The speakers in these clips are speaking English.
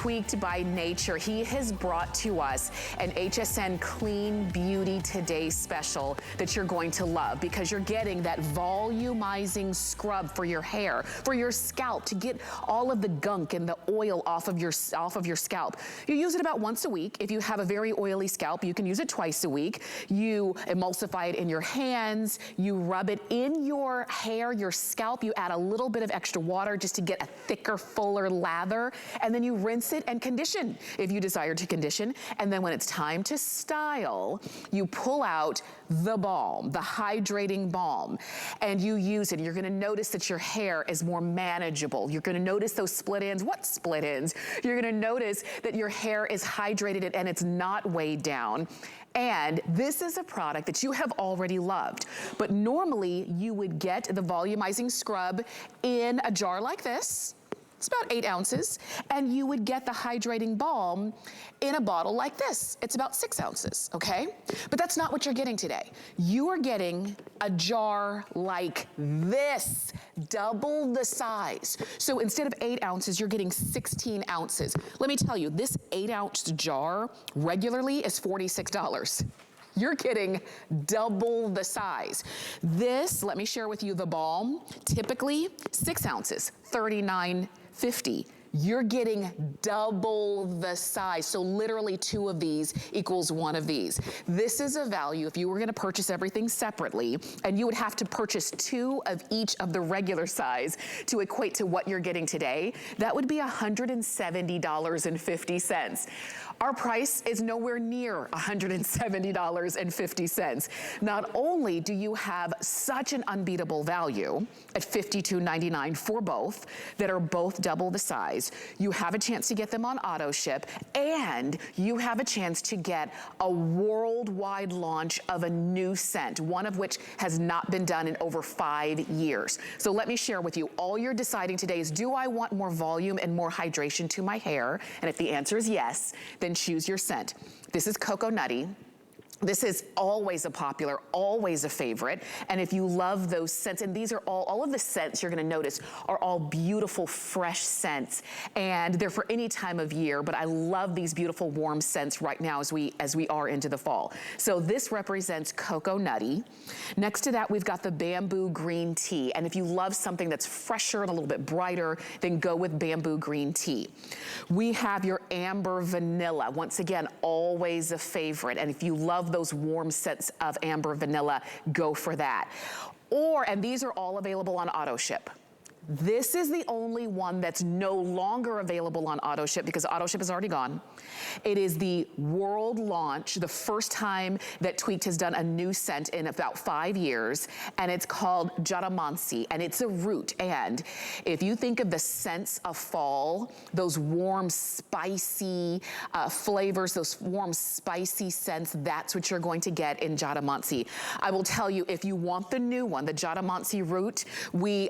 Tweaked by Nature. He has brought to us an HSN Clean Beauty Today special that you're going to love, because you're getting that volumizing scrub for your hair, for your scalp, to get all of the gunk and the oil off of your scalp. You use it about once a week. If you have a very oily scalp, you can use it twice a week. You emulsify it in your hands, you rub it in your hair, your scalp, you add a little bit of extra water just to get a thicker, fuller lather, and then you rinse it and condition if you desire to condition. And then when it's time to style, you pull out the balm, the hydrating balm, and you use it. You're gonna notice that your hair is more manageable. You're gonna notice those split ends. What split ends? You're gonna notice that your hair is hydrated and it's not weighed down. And this is a product that you have already loved. But normally you would get the volumizing scrub in a jar like this. It's about 8 ounces. And you would get the hydrating balm in a bottle like this. It's about 6 ounces, okay? But that's not what you're getting today. You are getting a jar like this, double the size. So instead of 8 ounces, you're getting 16 ounces. Let me tell you, this 8-ounce jar regularly is $46. You're getting double the size. This, let me share with you the balm, typically 6 ounces, $39.50. You're getting double the size. So literally 2 of these equals 1 of these. This is a value if you were gonna purchase everything separately, and you would have to purchase 2 of each of the regular size to equate to what you're getting today. That would be $170.50. Our price is nowhere near $170.50. Not only do you have such an unbeatable value at $52.99 for both, that are both double the size, you have a chance to get them on auto ship, and you have a chance to get a worldwide launch of a new scent, one of which has not been done in over 5 years. So let me share with you, all you're deciding today is, do I want more volume and more hydration to my hair? And if the answer is yes, then choose your scent. This is Cocoa Nutty. This is always a popular, always a favorite. And if you love those scents, and these are all of the scents you're gonna notice are all beautiful, fresh scents. And they're for any time of year, but I love these beautiful warm scents right now as we are into the fall. So this represents Cocoa Nutty. Next to that, we've got the Bamboo Green Tea. And if you love something that's fresher and a little bit brighter, then go with Bamboo Green Tea. We have your Amber Vanilla. Once again, always a favorite. And if you love those warm scents of amber vanilla, go for that. And these are all available on auto ship. This is the only one that's no longer available on auto ship because auto ship is already gone. It is the world launch, the first time that Tweaked has done a new scent in about 5 years, and it's called Jatamansi, and it's a root. And if you think of the scents of fall, those warm, spicy flavors, those warm, spicy scents, that's what you're going to get in Jatamansi. I will tell you, if you want the new one, the Jatamansi root,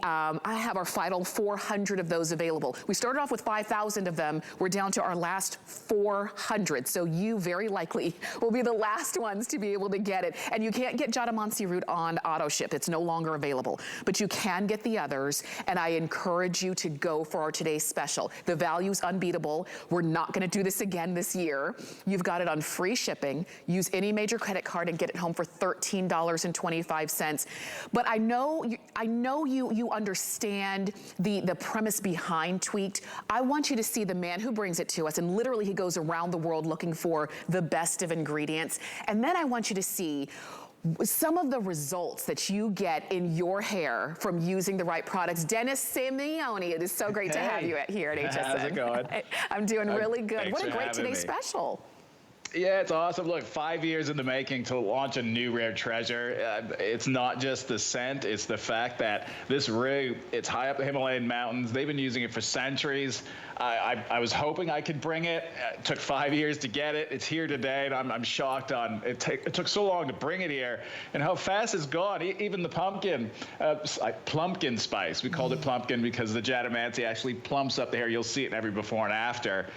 I have our final 400 of those available. We started off with 5,000 of them. We're down to our last 400. So you very likely will be the last ones to be able to get it. And you can't get Jatamansi root on auto ship. It's no longer available, but you can get the others. And I encourage you to go for our today's special. The value's unbeatable. We're not gonna do this again this year. You've got it on free shipping. Use any major credit card and get it home for $13.25. But I know you understand the premise behind Tweaked. I want you to see the man who brings it to us, and literally he goes around the world looking for the best of ingredients. And then I want you to see some of the results that you get in your hair from using the right products. Dennis Simeone, it is so great to have you here at HSN. How's it going? I'm doing really good. What a great today's special. Yeah, it's awesome. Look, 5 years in the making to launch a new rare treasure. It's not just the scent, it's the fact that this root, it's high up the Himalayan mountains. They've been using it for centuries. I was hoping I could bring it. It took 5 years to get it. It's here today, and I'm shocked on it took so long to bring it here and how fast it's gone. Even the pumpkin spice. We called it pumpkin because the Jatamansi actually plumps up the hair. You'll see it in every before and after.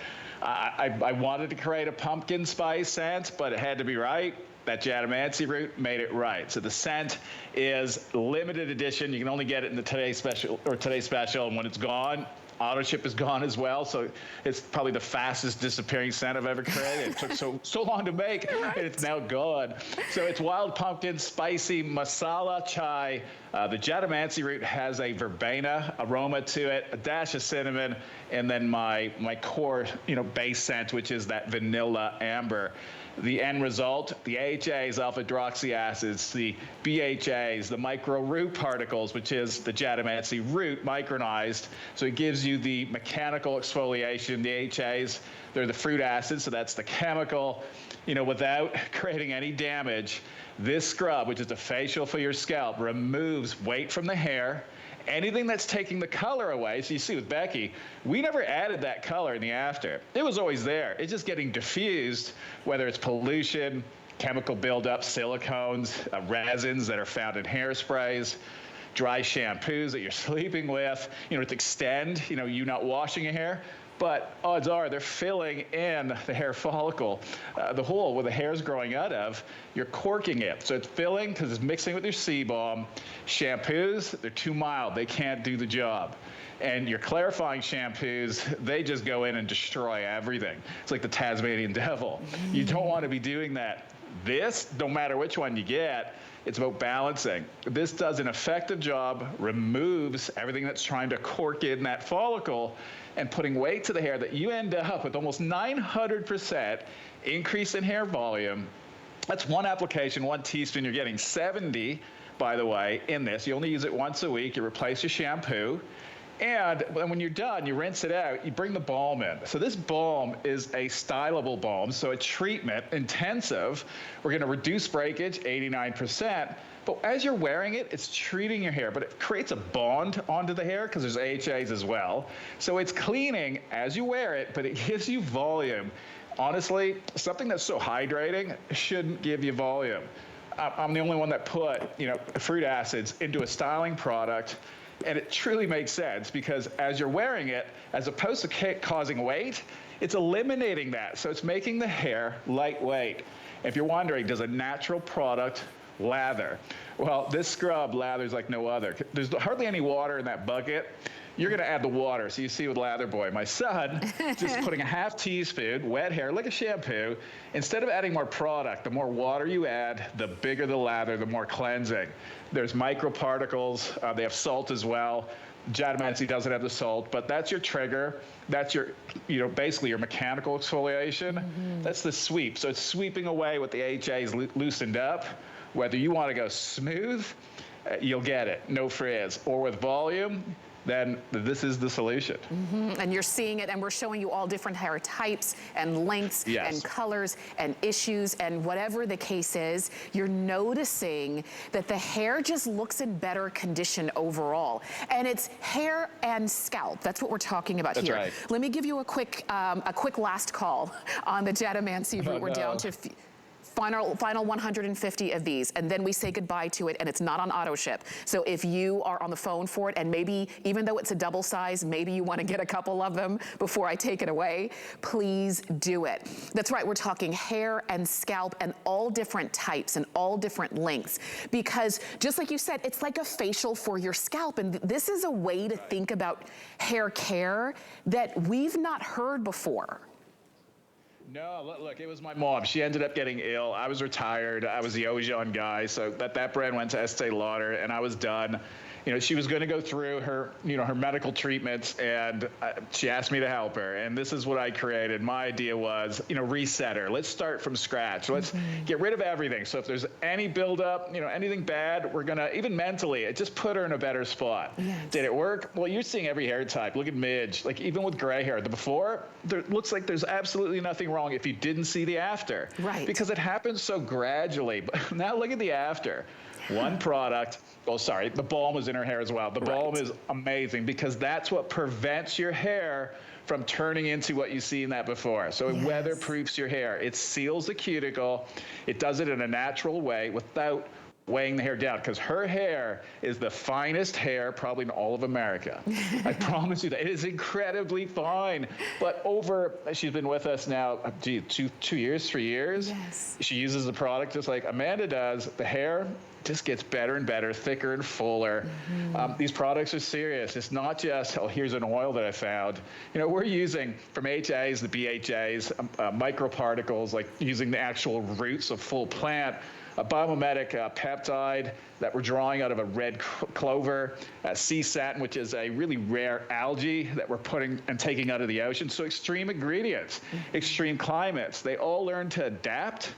I wanted to create a pumpkin spice scent, but it had to be right. That Jatamansi root made it right. So the scent is limited edition. You can only get it in the Today Special, and when it's gone, Auto ship is gone as well, so it's probably the fastest disappearing scent I've ever created. It took so long to make, and it's now gone. So it's wild pumpkin, spicy masala chai. The jatamansi root has a verbena aroma to it, a dash of cinnamon, and then my core, base scent, which is that vanilla amber. The end result, the AHAs, alpha-hydroxy acids, the BHAs, the micro root particles, which is the jatamansi root micronized. So it gives you the mechanical exfoliation. The AHAs, they're the fruit acids, so that's the chemical, without creating any damage. This scrub, which is a facial for your scalp, removes weight from the hair, anything that's taking the color away. So you see with Becky, we never added that color in the after. It was always there. It's just getting diffused, whether it's pollution, chemical buildup, silicones, resins that are found in hairsprays, dry shampoos that you're sleeping with, to extend, you not washing your hair. But odds are they're filling in the hair follicle, the hole where the hair is growing out of. You're corking it. So it's filling because it's mixing with your sebum. Shampoos, they're too mild. They can't do the job. And your clarifying shampoos, they just go in and destroy everything. It's like the Tasmanian devil. You don't want to be doing that. This, no matter which one you get, it's about balancing. This does an effective job, removes everything that's trying to cork in that follicle, and putting weight to the hair that you end up with almost 900% increase in hair volume. That's one application, 1 teaspoon. You're getting 70, by the way, in this. You only use it once a week. You replace your shampoo. And when you're done, you rinse it out, you bring the balm in. So this balm is a stylable balm, so a treatment, intensive. We're going to reduce breakage, 89%. But as you're wearing it, it's treating your hair, but it creates a bond onto the hair because there's AHAs as well. So it's cleaning as you wear it, but it gives you volume. Honestly, something that's so hydrating shouldn't give you volume. I'm the only one that put, fruit acids into a styling product. And it truly makes sense because as you're wearing it, as opposed to causing weight, it's eliminating that. So it's making the hair lightweight. If you're wondering, does a natural product lather? Well, this scrub lathers like no other. There's hardly any water in that bucket. You're going to add the water. So you see with Lather Boy, my son, just putting a half teaspoon, wet hair, like a shampoo. Instead of adding more product, the more water you add, the bigger the lather, the more cleansing. There's microparticles. They have salt as well. Jatamansi doesn't have the salt, but that's your trigger. That's your, basically your mechanical exfoliation. That's the sweep. So it's sweeping away what the AHA is loosened up. Whether you want to go smooth, you'll get it, no frizz. Or with volume, then this is the solution. And you're seeing it, and we're showing you all different hair types and lengths and colors and issues, and whatever the case is, you're noticing that the hair just looks in better condition overall. And it's hair and scalp. That's what we're talking about here. Right. Let me give you a quick last call on the jatamansi root. We're down to final 150 of these, and then we say goodbye to it, and it's not on auto ship. So if you are on the phone for it, and maybe even though it's a double size, maybe you want to get a couple of them before I take it away, please do it. That's right, we're talking hair and scalp and all different types and all different lengths, because just like you said, it's like a facial for your scalp, and this is a way to think about hair care that we've not heard before. No, look, it was my mom. She ended up getting ill. I was retired. I was the Ojon guy. So that brand went to Estee Lauder, and I was done. She was going to go through her, her medical treatments, and she asked me to help her. And this is what I created. My idea was, reset her. Let's start from scratch. Let's get rid of everything. So if there's any buildup, anything bad, we're going to, even mentally, just put her in a better spot. Yes. Did it work? Well, you're seeing every hair type. Look at Midge. Like, even with gray hair, the before, there looks like there's absolutely nothing wrong if you didn't see the after. Right. Because it happens so gradually. But now look at the after. One product. Oh, sorry, the balm is in her hair as well. The balm is amazing because that's what prevents your hair from turning into what you see in that before. So it weatherproofs your hair. It seals the cuticle. It does it in a natural way without weighing the hair down, because her hair is the finest hair probably in all of America. I promise you that. It is incredibly fine. But she's been with us now, 2 years, 3 years. Yes. She uses the product just like Amanda does. The hair just gets better and better, thicker and fuller. These products are serious. It's not just, oh, here's an oil that I found. You know, we're using from HAs, the BHAs, microparticles, like using the actual roots of full plant, a biomimetic peptide that we're drawing out of a red clover, sea satin, which is a really rare algae that we're putting and taking out of the ocean. So extreme ingredients, extreme climates, they all learn to adapt.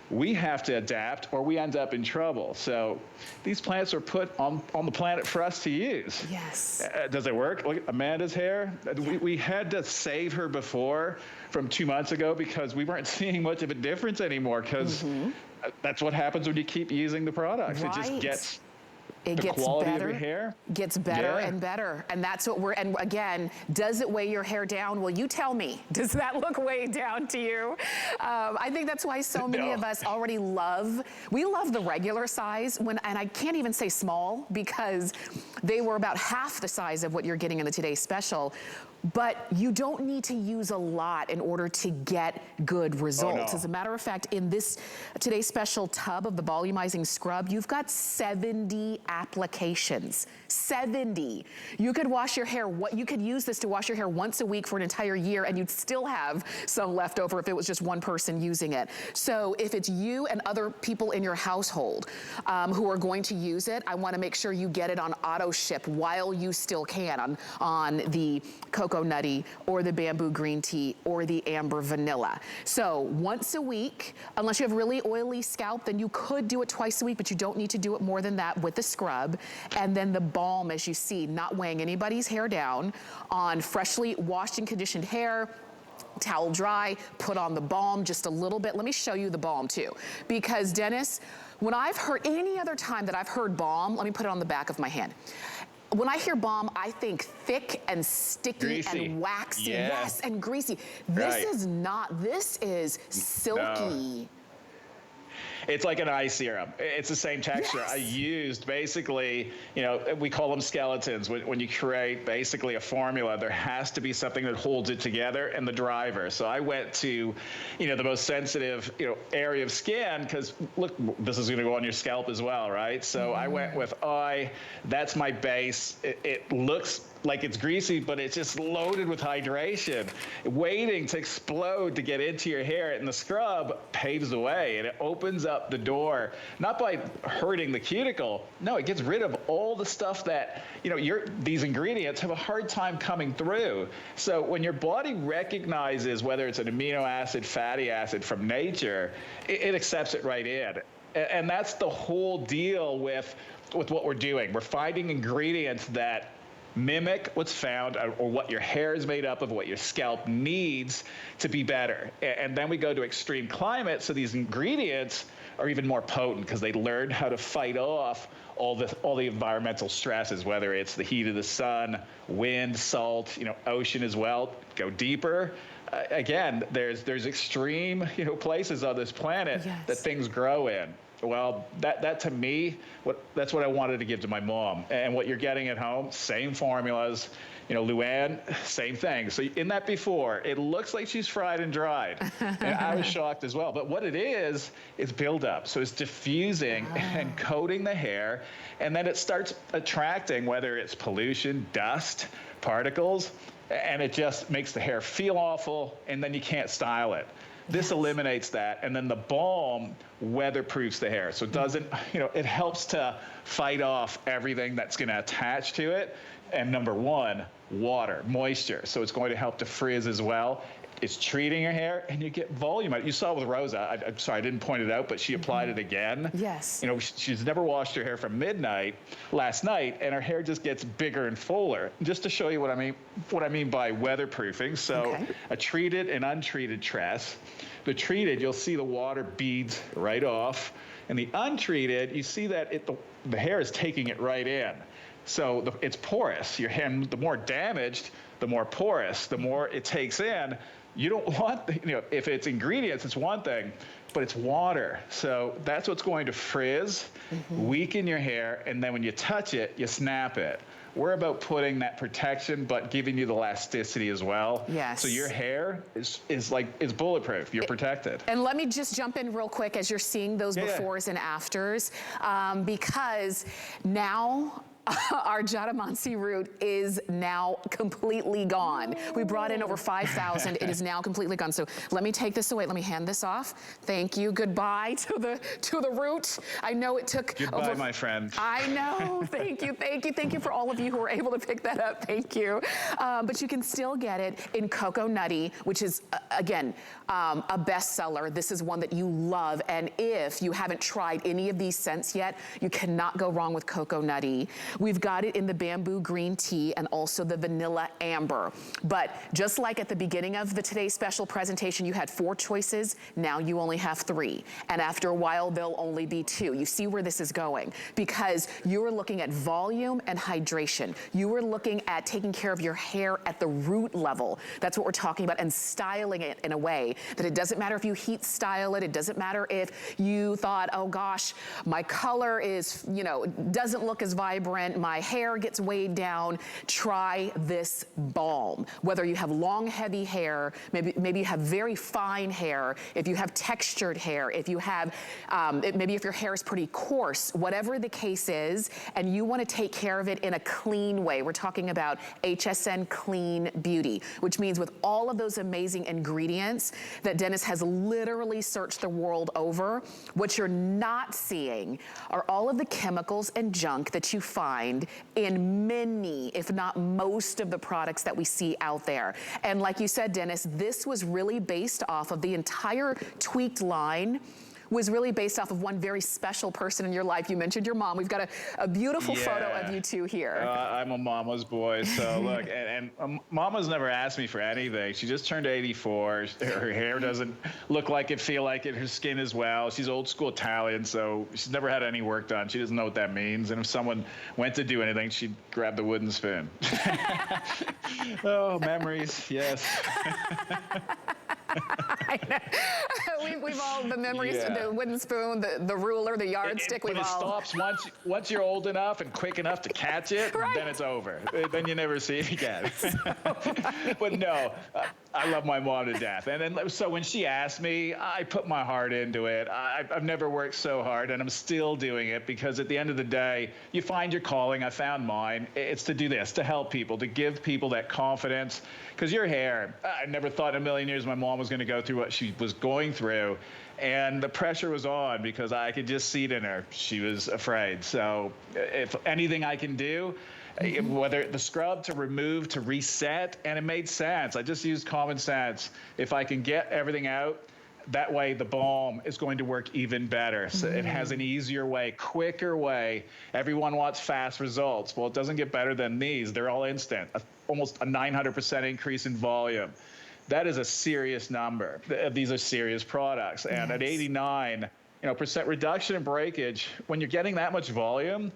We have to adapt or we end up in trouble. So these plants are put on the planet for us to use. Yes. Does it work? Look at Amanda's hair. We had to save her before from 2 months ago because we weren't seeing much of a difference anymore because that's what happens when you keep using the products. Right. It just gets it the gets quality better, of your hair gets better and better. And that's what and again, does it weigh your hair down? Well, you tell me, does that look way down to you? I think that's why so many of us already we love the regular size and I can't even say small because they were about half the size of what you're getting in the Today's Special. But you don't need to use a lot in order to get good results. As a matter of fact, in this Today's Special tub of the Volumizing Scrub, you've got 70 applications. 70. You could wash your hair, you could use this to wash your hair once a week for an entire year and you'd still have some left over if it was just one person using it. So if it's you and other people in your household who are going to use it, I wanna make sure you get it on auto ship while you still can on the cocoa nutty or the bamboo green tea or the amber vanilla. So once a week, unless you have really oily scalp, then you could do it twice a week, but you don't need to do it more than that with the scrub. And then the balm, as you see, not weighing anybody's hair down on freshly washed and conditioned hair. Towel dry, put on the balm just a little bit. Let me show you the balm too. Because Dennis, when I've heard any other time that I've heard balm, let me put it on the back of my hand. When I hear balm, I think thick and sticky and waxy. Yes, and greasy. This is not, this is silky. No. It's like an eye serum. It's the same texture. Yes. I used basically, you know, we call them skeletons. When you create basically a formula, there has to be something that holds it together and the driver. So I went to, you know, the most sensitive, you know, area of skin because look, this is going to go on your scalp as well, right? So I went with eye. That's my base. It looks like it's greasy, but it's just loaded with hydration, waiting to explode to get into your hair. And the scrub paves the way, and it opens up the door, not by hurting the cuticle. No, it gets rid of all the stuff that, you know, these ingredients have a hard time coming through. So when your body recognizes whether it's an amino acid, fatty acid from nature, it accepts it right in. And that's the whole deal with what we're doing. We're finding ingredients that mimic what's found or what your hair is made up of, what your scalp needs to be better. And then we go to extreme climate, so these ingredients are even more potent because they learn how to fight off all the environmental stresses, whether it's the heat of the sun, wind, salt, you know, ocean as well. Go deeper. Again, there's extreme, you know, places on this planet that things grow in. Well, that to me, that's what I wanted to give to my mom. And what you're getting at home, same formulas. You know, Luann, same thing. So in that before, it looks like she's fried and dried. And I was shocked as well. But what it is buildup. So it's diffusing and coating the hair. And then it starts attracting, whether it's pollution, dust, particles, and it just makes the hair feel awful, and then you can't style it. This eliminates that, and then the balm weatherproofs the hair. So it doesn't, you know, it helps to fight off everything that's going to attach to it. And number one, water, moisture. So it's going to help to frizz as well. It's treating your hair, and you get volume. You saw with Rosa, I'm sorry, I didn't point it out, but she applied it again. Yes. You know, she's never washed her hair from midnight last night, and her hair just gets bigger and fuller. Just to show you what I mean by weatherproofing. So a treated and untreated tress. The treated, you'll see the water beads right off. And the untreated, you see that the hair is taking it right in. So it's porous. Your hair, the more damaged, the more porous, the more it takes in. You don't want, you know, if it's ingredients, it's one thing, but it's water. So that's what's going to frizz, weaken your hair, and then when you touch it, you snap it. we're about putting that protection, but giving you the elasticity as well. Yes. So your hair is like, it's bulletproof. You're protected. And let me just jump in real quick as you're seeing those befores and afters, because now our Jatamansi root is now completely gone. We brought in over 5,000. It is now completely gone. So let me take this away. Let me hand this off. Thank you. Goodbye to the root. I know it took Goodbye, my friend. I know. Thank you. Thank you. Thank you for all of you who were able to pick that up. Thank you. But you can still get it in Cocoa Nutty, which is, again, a bestseller. This is one that you love. And if you haven't tried any of these scents yet, you cannot go wrong with Cocoa Nutty. We've got it in the bamboo green tea and also the vanilla amber. But just like at the beginning of the Today's Special presentation, you had 4 choices. Now you only have 3. And after a while, there'll only be 2. You see where this is going, because you are looking at volume and hydration. You are looking at taking care of your hair at the root level. That's what we're talking about, and styling it in a way that it doesn't matter if you heat style it. It doesn't matter if you thought, oh gosh, my color is, you know, doesn't look as vibrant, my hair gets weighed down. Try this balm. Whether you have long, heavy hair, maybe you have very fine hair, if you have textured hair, if you have, maybe if your hair is pretty coarse, whatever the case is, and you want to take care of it in a clean way. We're talking about HSN Clean Beauty, which means with all of those amazing ingredients that Dennis has literally searched the world over, what you're not seeing are all of the chemicals and junk that you find in many, if not most, of the products that we see out there. And like you said, Dennis, this was really based off of the entire tweaked line was really based off of one very special person in your life. You mentioned your mom. We've got a beautiful photo of you two here. I'm a mama's boy, so look, and mama's never asked me for anything. She just turned 84. Her hair doesn't look like it, feel like it. Her skin as well. She's old school Italian, so she's never had any work done. She doesn't know what that means. And if someone went to do anything, she'd grab the wooden spoon. Oh, memories, yes. I know. We've all, the memories, the wooden spoon, the ruler, the yardstick, we've all. But it stops once you're old enough and quick enough to catch it, then it's over. Then you never see it again. But no, I love my mom to death. And then, so when she asked me, I put my heart into it. I've never worked so hard, and I'm still doing it, because at the end of the day, you find your calling. I found mine. It's to do this, to help people, to give people that confidence. Because your hair, I never thought in a million years my mom was going to go through what she was going through. And the pressure was on, because I could just see it in her. She was afraid. So if anything I can do, whether the scrub to remove, to reset, and it made sense. I just used common sense. If I can get everything out, that way the balm is going to work even better. So it has an easier way, quicker way. Everyone wants fast results. Well, it doesn't get better than these. They're all instant, almost a 900% increase in volume. That is a serious number. These are serious products. And at 89, percent reduction in breakage, when you're getting that much volume,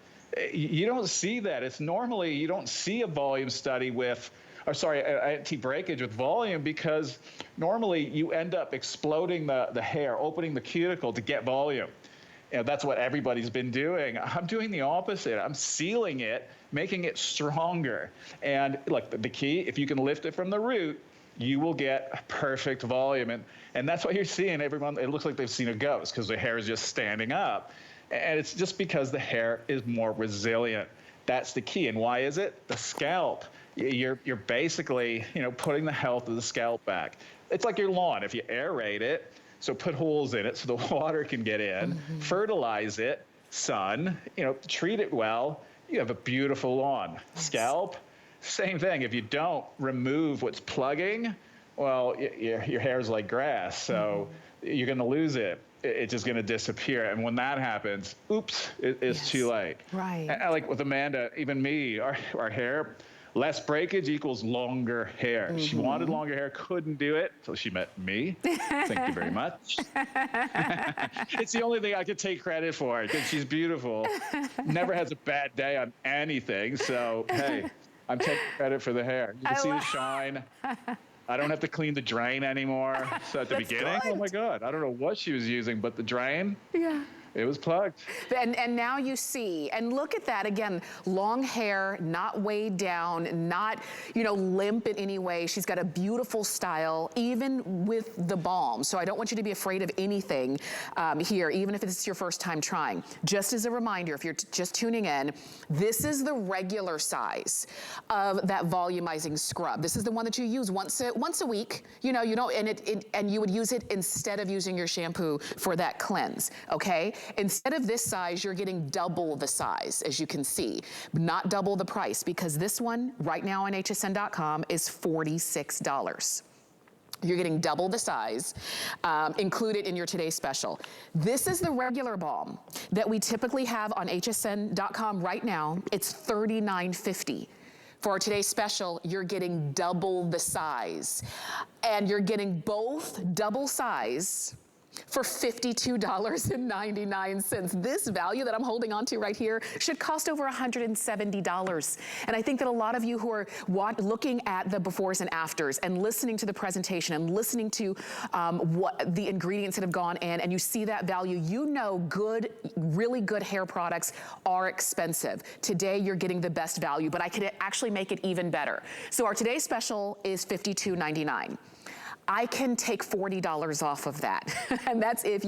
you don't see that. It's normally, you don't see a volume study with, anti-breakage with volume, because normally you end up exploding the hair, opening the cuticle to get volume. That's what everybody's been doing. I'm doing the opposite. I'm sealing it, making it stronger. And look, the key, if you can lift it from the root, you will get perfect volume. And that's what you're seeing. Everyone, it looks like they've seen a ghost, because their hair is just standing up. And it's just because the hair is more resilient. That's the key. And why is it? The scalp. You're basically, putting the health of the scalp back. It's like your lawn. If you aerate it, so put holes in it so the water can get in, fertilize it, sun, treat it well, you have a beautiful lawn. Scalp, same thing. If you don't remove what's plugging, well, your hair's like grass, so you're going to lose it. It's just going to disappear. And when that happens, oops, it's too late. Right. And like with Amanda, even me, our hair, less breakage equals longer hair. She wanted longer hair, couldn't do it, so she met me. Thank you very much. It's the only thing I could take credit for, because she's beautiful. Never has a bad day on anything. So, hey, I'm taking credit for the hair. You can see the shine. I don't have to clean the drain anymore. So at the beginning, oh my God, I don't know what she was using, but the drain, It was plugged. And now you see, and look at that again, long hair, not weighed down, not, you know, limp in any way. She's got a beautiful style, even with the balm. So I don't want you to be afraid of anything here, even if it's your first time trying. Just as a reminder, if you're just tuning in, this is the regular size of that volumizing scrub. This is the one that you use once a week. You know, you don't, and you would use it instead of using your shampoo for that cleanse, okay? Instead of this size, you're getting double the size, as you can see, not double the price, because this one right now on hsn.com is $46. You're getting double the size, included in your today's special. This is the regular balm that we typically have on hsn.com right now. It's $39.50. For our today's special, you're getting double the size. And you're getting both double size for $52.99. This value that I'm holding on to right here should cost over $170. And I think that a lot of you who are looking at the befores and afters and listening to the presentation and listening to what the ingredients that have gone in, and you see that value, you know good, really good hair products are expensive. Today, you're getting the best value, but I could actually make it even better. So our today's special is $52.99. I can take $40 off of that. And that's if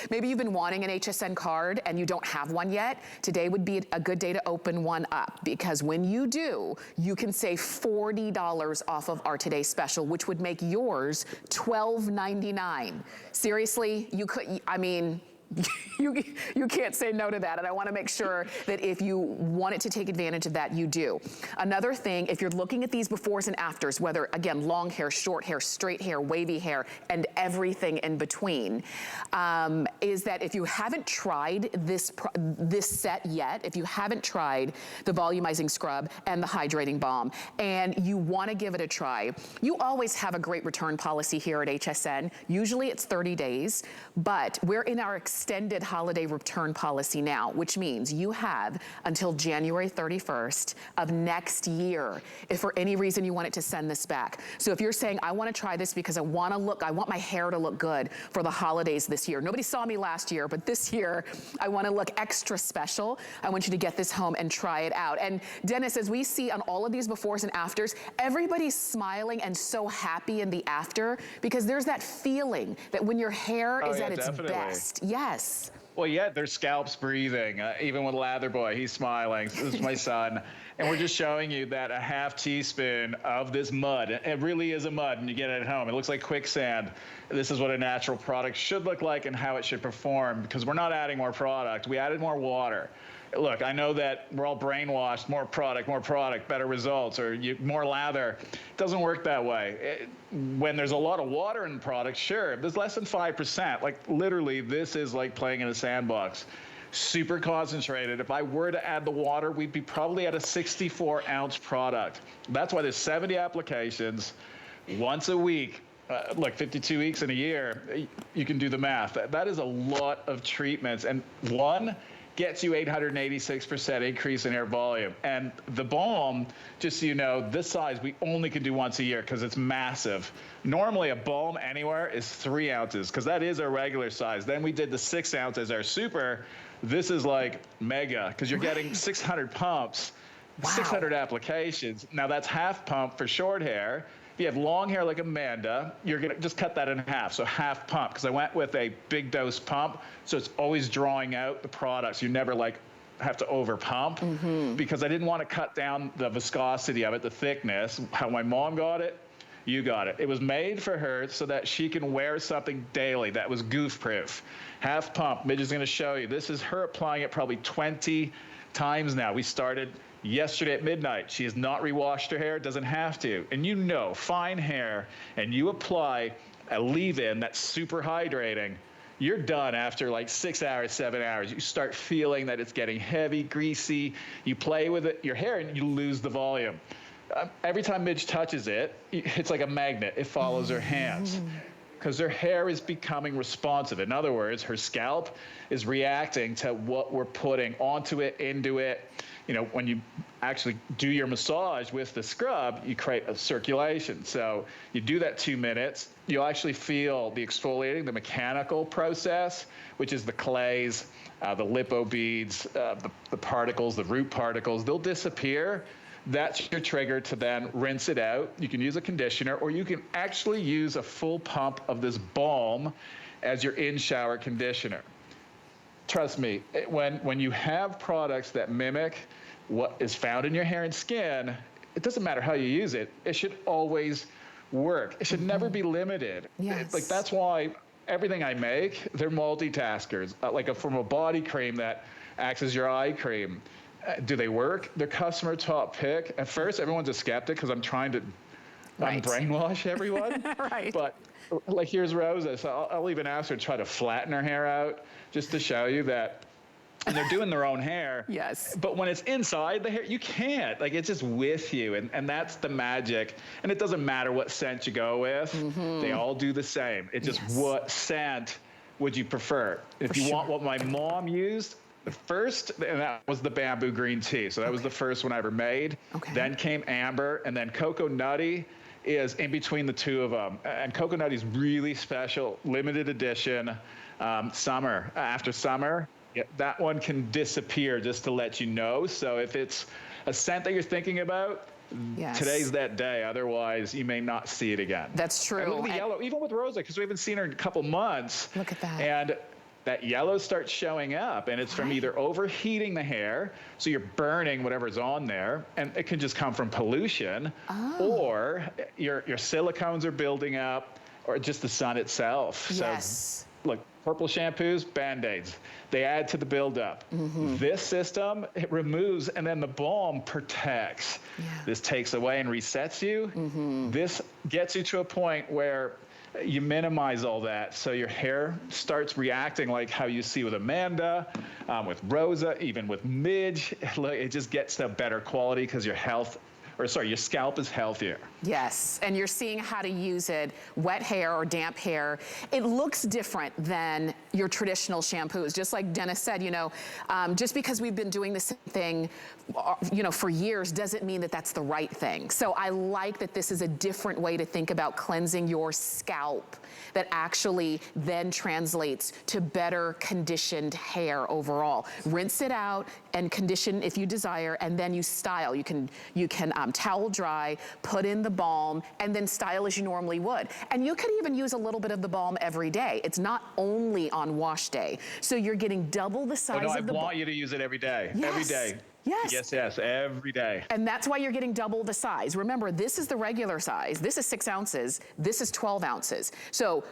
maybe you've been wanting an HSN card and you don't have one yet. Today would be a good day to open one up, because when you do, you can save $40 off of our today's special, which would make yours $12.99. Seriously, you could, I mean, you can't say no to that, and I want to make sure that if you wanted to take advantage of that, you do. Another thing, if you're looking at these befores and afters, whether, again, long hair, short hair, straight hair, wavy hair, and everything in between, is that if you haven't tried this set yet, if you haven't tried the Volumizing Scrub and the Hydrating Balm, and you want to give it a try, you always have a great return policy here at HSN. Usually it's 30 days, but we're in our extended holiday return policy now, which means you have until January 31st of next year if for any reason you wanted to send this back. So if you're saying, I want to try this because I want my hair to look good for the holidays this year. Nobody saw me last year, but this year I want to look extra special. I want you to get this home and try it out. And Dennis, as we see on all of these befores and afters, everybody's smiling and so happy in the after, because there's that feeling that when your hair is at its best. Yes. Well, yeah, their scalp's breathing. Even with Lather Boy, he's smiling. This is my son. And we're just showing you that a half teaspoon of this mud, it really is a mud, and you get it at home. It looks like quicksand. This is what a natural product should look like and how it should perform, because we're not adding more product. We added more water. Look, I know that we're all brainwashed, more product, better results, or more lather. It doesn't work that way. When there's a lot of water in the product, sure, there's less than 5%. Like, literally, this is like playing in a sandbox. Super concentrated. If I were to add the water, we'd be probably at a 64-ounce product. That's why there's 70 applications once a week. Look, 52 weeks in a year, you can do the math. That is a lot of treatments. And one gets you 886% increase in hair volume. And the balm, just so you know, this size we only can do once a year because it's massive. Normally a balm anywhere is 3 ounces, because that is our regular size. Then we did the 6 ounces, our super. This is like mega, because you're getting 600 pumps, 600 applications. Now that's half pump for short hair. If you have long hair like Amanda, you're going to just cut that in half, so half pump, because I went with a big dose pump, so it's always drawing out the products. You never like have to over pump, because I didn't want to cut down the viscosity of it, the thickness. How my mom got it, you got it. It was made for her so that she can wear something daily that was goof proof. Half pump, Midge is going to show you. This is her applying it probably 20 times now. We started yesterday at midnight. She has not rewashed her hair, doesn't have to. And you know, fine hair, and you apply a leave-in that's super hydrating, you're done after like 6 hours, 7 hours. You start feeling that it's getting heavy, greasy. You play with it, your hair, and you lose the volume. Every time Midge touches it, it's like a magnet. It follows her hands, because her hair is becoming responsive. In other words, her scalp is reacting to what we're putting onto it, into it. when you actually do your massage with the scrub, you create a circulation. So you do that 2 minutes, you'll actually feel the exfoliating, the mechanical process, which is the clays, the lipo beads, the particles, the root particles, they'll disappear. That's your trigger to then rinse it out. You can use a conditioner, or you can actually use a full pump of this balm as your in-shower conditioner. Trust me, when you have products that mimic what is found in your hair and skin, it doesn't matter how you use it. It should always work. It should never be limited. Yes. Like, that's why everything I make, they're multitaskers. From a body cream that acts as your eye cream. Do they work? They're customer top pick. At first, everyone's a skeptic because I'm trying to brainwash everyone. Right. But like, here's Rosa. So I'll even ask her to try to flatten her hair out just to show you that. And they're doing their own hair. Yes. But when it's inside the hair, you can't. Like, it's just with you. And that's the magic. And it doesn't matter what scent you go with. They all do the same. It's just what scent would you prefer? If you want what my mom used, the first, and that was the bamboo green tea. So that was the first one I ever made. Then came amber, and then cocoa nutty is in between the two of them. And cocoa nutty is really special, limited edition, summer. After summer, that one can disappear, just to let you know. So if it's a scent that you're thinking about, today's that day. Otherwise, you may not see it again. That's true. And look at the yellow, even with Rosa, because we haven't seen her in a couple months. Look at that. And that yellow starts showing up, and it's from either overheating the hair, so you're burning whatever's on there, and it can just come from pollution, or your silicones are building up, or just the sun itself. Yes. So, look, purple shampoos, Band-Aids, they add to the buildup. This system, it removes, and then the balm protects. This takes away and resets you. This gets you to a point where you minimize all that, so your hair starts reacting like how you see with Amanda, with Rosa, even with Midge. It just gets to better quality because your scalp is healthier. Yes, and you're seeing how to use it, wet hair or damp hair. It looks different than your traditional shampoos. Just like Dennis said, just because we've been doing the same thing, for years doesn't mean that that's the right thing. So I like that this is a different way to think about cleansing your scalp that actually then translates to better conditioned hair overall. Rinse it out and condition if you desire, and then you style. You can towel dry, put in the balm, and then style as you normally would. And you could even use a little bit of the balm every day. It's not only on wash day. So you're getting double the size of the balm. I want you to use it every day. Yes. Every day. Yes. Yes, every day. And that's why you're getting double the size. Remember, this is the regular size. This is 6 ounces. This is 12 ounces. So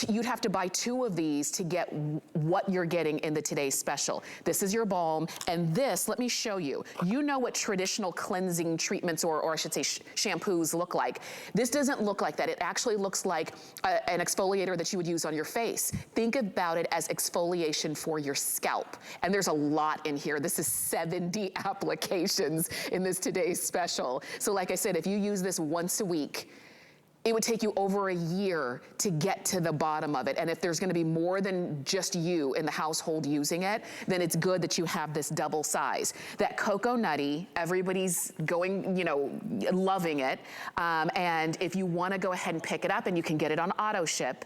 you'd have to buy 2 of these to get what you're getting in the today's special. This is your balm, and this, let me show you. You know what traditional cleansing treatments, or I should say shampoos, look like. This doesn't look like that. It actually looks like an exfoliator that you would use on your face. Think about it as exfoliation for your scalp. And there's a lot in here. This is 70 applications in this today's special. So like I said, if you use this once a week, it would take you over a year to get to the bottom of it. And if there's gonna be more than just you in the household using it, then it's good that you have this double size. That Cocoa Nutty, everybody's going, loving it. And if you wanna go ahead and pick it up, and you can get it on auto ship,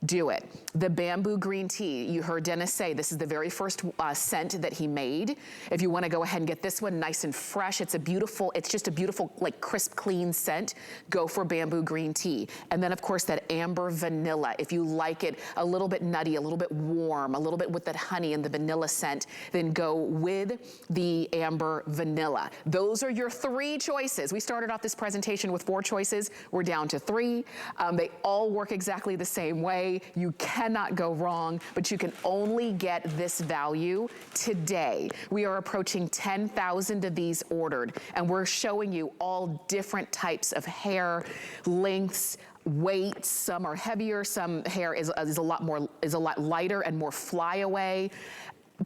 do it. The bamboo green tea, you heard Dennis say, this is the very first scent that he made. If you wanna go ahead and get this one nice and fresh, it's just a beautiful, like, crisp, clean scent, go for bamboo green tea. And then of course that amber vanilla, if you like it a little bit nutty, a little bit warm, a little bit with that honey and the vanilla scent, then go with the amber vanilla. Those are your 3 choices. We started off this presentation with 4 choices. We're down to 3. They all work exactly the same way. You cannot go wrong, but you can only get this value today. We are approaching 10,000 of these ordered, and we're showing you all different types of hair lengths, weights. Some are heavier, some hair is a lot lighter and more flyaway.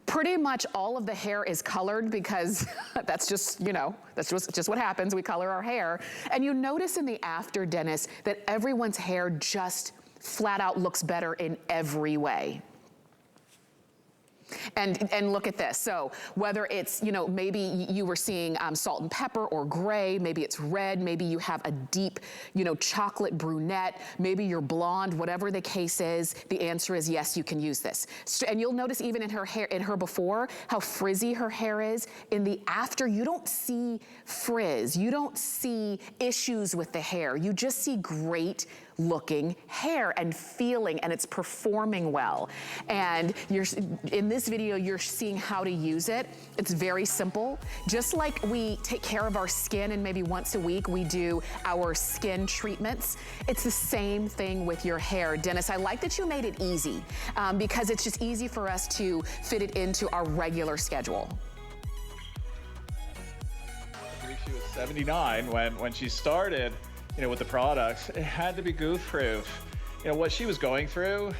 Pretty much all of the hair is colored because that's just what happens. We color our hair. And you notice in the after, Dennis, that everyone's hair just flat out looks better in every way. And look at this. So whether it's, you know, maybe you were seeing salt and pepper or gray, maybe it's red, maybe you have a deep, you know, chocolate brunette, maybe you're blonde, whatever the case is, the answer is yes, you can use this. And you'll notice even in her hair, in her before, how frizzy her hair is. In the after, you don't see frizz, you don't see issues with the hair, you just see great looking hair and feeling, and it's performing well. And in this video, you're seeing how to use it. It's very simple. Just like we take care of our skin and maybe once a week we do our skin treatments, it's the same thing with your hair. Dennis, I like that you made it easy because it's just easy for us to fit it into our regular schedule. I believe she was 79 when she started, you know, with the products. It had to be goof-proof. You know, what she was going through,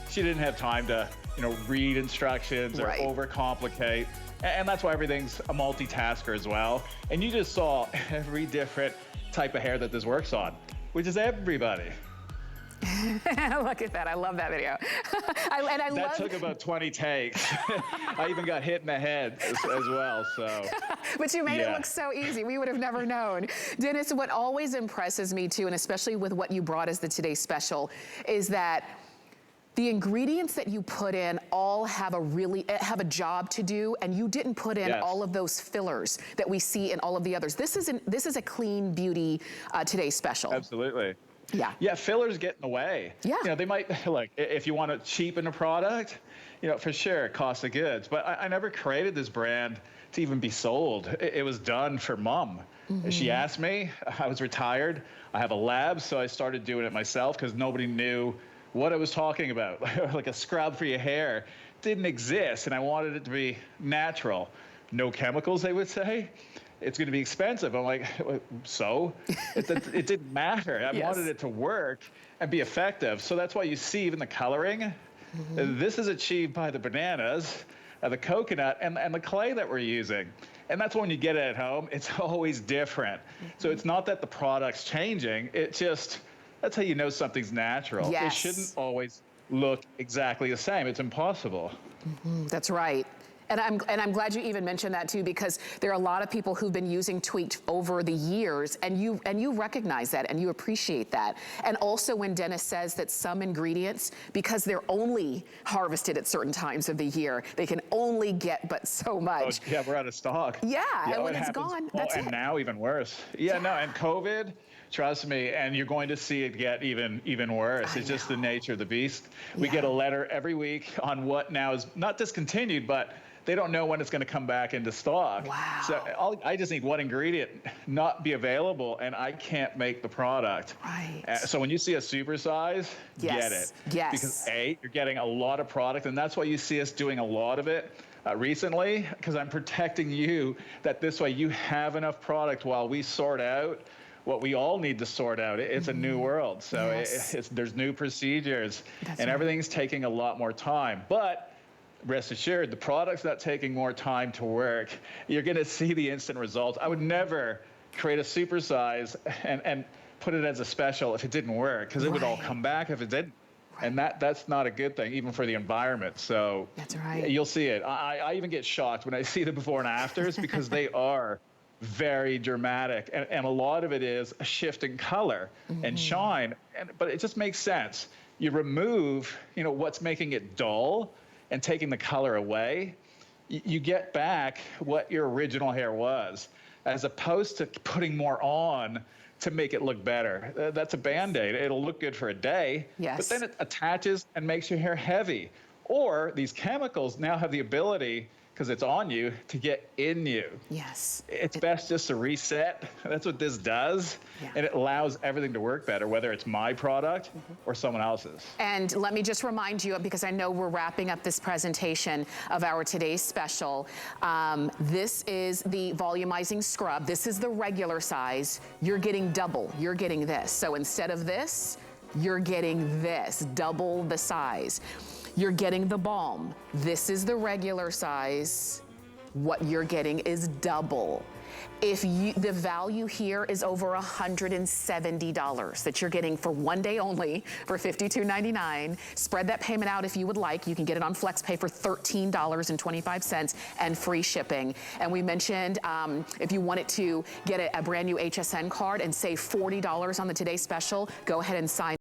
she didn't have time to, you know, read instructions or overcomplicate. And that's why everything's a multitasker as well. And you just saw every different type of hair that this works on, which is everybody. Look at that, I love that video. That took about 20 takes. I even got hit in the head as well, so. But you made it look so easy, we would have never known. Dennis, what always impresses me too, and especially with what you brought as the Today Special, is that the ingredients that you put in all have a job to do, and you didn't put in all of those fillers that we see in all of the others. This is a clean beauty Today Special. Absolutely. Yeah. Yeah, fillers get in the way. Yeah. You know, they might, like, if you want to cheapen a product, you know, for sure, cost of goods. But I never created this brand to even be sold. It was done for Mom. She asked me, I was retired. I have a lab, so I started doing it myself because nobody knew what I was talking about. Like a scrub for your hair didn't exist, and I wanted it to be natural. No chemicals, they would say. It's going to be expensive. I'm like, so? It didn't matter. I wanted it to work and be effective. So that's why you see even the coloring. This is achieved by the bananas, the coconut, and the clay that we're using. And that's when you get it at home, it's always different. So it's not that the product's changing. It just, that's how you know something's natural. It shouldn't always look exactly the same. It's impossible. That's right. And I'm glad you even mentioned that too, because there are a lot of people who've been using Tweaked over the years, and you recognize that and you appreciate that. And also when Dennis says that some ingredients, because they're only harvested at certain times of the year, they can only get but so much. Oh, yeah, we're out of stock. Yeah, and when it's gone, that's it. And now even worse. Yeah, no, and COVID, trust me, and you're going to see it get even worse. It's just the nature of the beast. We get a letter every week on what now is not discontinued, but they don't know when it's going to come back into stock. Wow. So I just need one ingredient not be available, and I can't make the product. Right. So when you see a supersize, get it. Yes. Because A, you're getting a lot of product, and that's why you see us doing a lot of it recently, because I'm protecting you, that this way you have enough product while we sort out what we all need to sort out. It's a new world. So there's new procedures, and everything's taking a lot more time. But rest assured, the product's not taking more time to work. You're going to see the instant results. I would never create a supersize and put it as a special if it didn't work, because it would all come back if it didn't. And that's not a good thing, even for the environment. So that's right. You'll see it. I even get shocked when I see the before and afters, because they are very dramatic. And a lot of it is a shift in color and shine. But it just makes sense. You remove, you know, what's making it dull and taking the color away, you get back what your original hair was, as opposed to putting more on to make it look better. That's a Band-Aid. It'll look good for a day, but then it attaches and makes your hair heavy. Or these chemicals now have the ability, because it's on you, to get in you. Yes. It's best just to reset. That's what this does. And it allows everything to work better, whether it's my product or someone else's. And let me just remind you, because I know we're wrapping up this presentation of our today's special. This is the Volumizing Scrub. This is the regular size. You're getting double. You're getting this. So instead of this, you're getting this, double the size. You're getting the balm. This is the regular size. what you're getting is double. If the value here is over $170 that you're getting for 1 day only for $52.99, spread that payment out if you would like. You can get it on FlexPay for $13.25 and free shipping. And we mentioned if you wanted to get a brand new HSN card and save $40 on the Today Special, go ahead and sign